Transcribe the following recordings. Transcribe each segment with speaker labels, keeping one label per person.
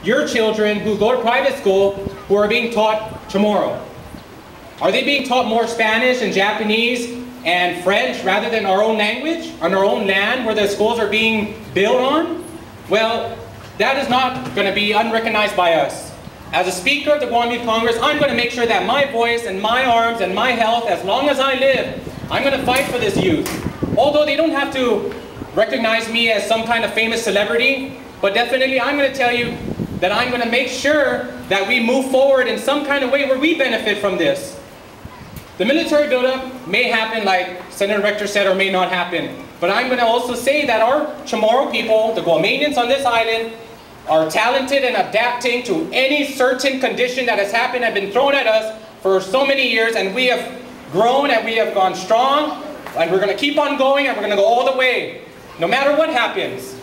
Speaker 1: your children who go to private school who are being taught tomorrow? Are they being taught more Spanish and Japanese and French rather than our own language on our own land where the schools are being built on? Well, that is not going to be unrecognized by us. As a speaker of the Guam Youth Congress, I'm going to make sure that my voice and my arms and my health, as long as I live, I'm going to fight for this youth. Although they don't have to recognize me as some kind of famous celebrity, but definitely I'm going to tell you that I'm going to make sure that we move forward in some kind of way where we benefit from this. The military buildup may happen, like Senator Rector said, or may not happen. But I'm going to also say that our Chamorro people, the Guamanians on this island, are talented and adapting to any certain condition that has happened and been thrown at us for so many years, and we have grown and we have gone strong, and we're going to keep on going, and we're going to go all the way, no matter what happens.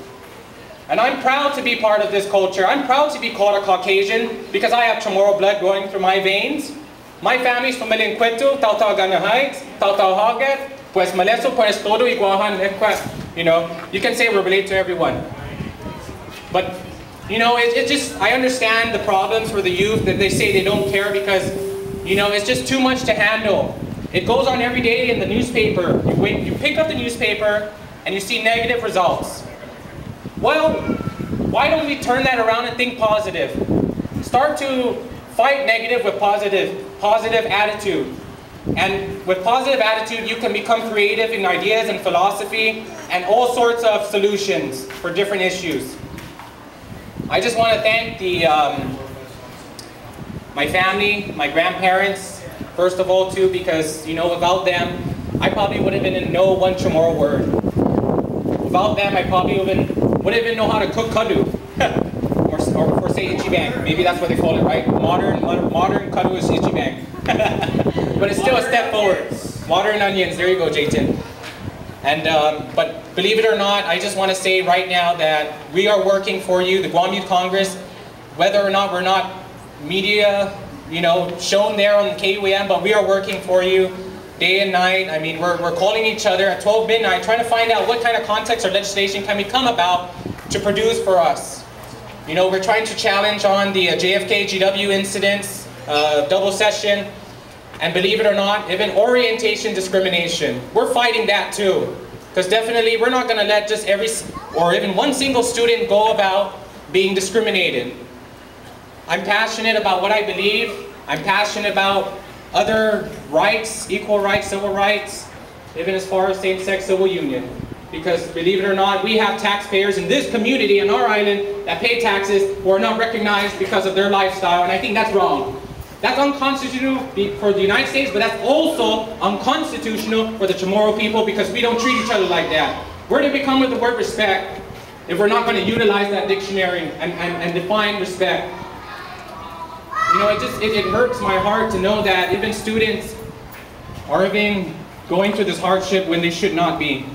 Speaker 1: And I'm proud to be part of this culture. I'm proud to be called a Caucasian because I have Chamorro blood going through my veins. My family's from Malincueto, Tautau Heights, Tautau Hagat, pues Maleso, pues todo y Guahan, you know, you can say we're related to everyone. But, you know, it's just, I understand the problems for the youth that they say they don't care because, you know, it's just too much to handle. It goes on every day in the newspaper. You pick up the newspaper and you see negative results. Well, why don't we turn that around and think positive? Start to fight negative with positive attitude. And with positive attitude, you can become creative in ideas and philosophy and all sorts of solutions for different issues. I just want to thank my family, my grandparents, first of all too, because, you know, without them, I probably would have been in no one Chamorro word. Without them, I probably wouldn't even know how to cook kadu. or say ichibang. Maybe that's what they call it, right? Modern kadu is ichibang. But it's still a step forward. Modern onions, there you go, Jayton. And, but believe it or not, I just want to say right now that we are working for you, the Guam Youth Congress, whether or not we're not media, you know, shown there on KUAM, but we are working for you day and night. I mean, we're calling each other at 12 midnight, trying to find out what kind of context or legislation can we come about to produce for us. You know, we're trying to challenge on the JFK GW incidents, double session, and believe it or not, even orientation discrimination. We're fighting that too. Because definitely we're not going to let just or even one single student go about being discriminated. I'm passionate about what I believe. I'm passionate about other rights, equal rights, civil rights, even as far as same-sex civil union. Because believe it or not, we have taxpayers in this community on our island that pay taxes who are not recognized because of their lifestyle, and I think that's wrong. That's unconstitutional for the United States, but that's also unconstitutional for the Chamorro people because we don't treat each other like that. Where do we come with the word respect if we're not going to utilize that dictionary and define respect? You know, it hurts my heart to know that even students are going through this hardship when they should not be.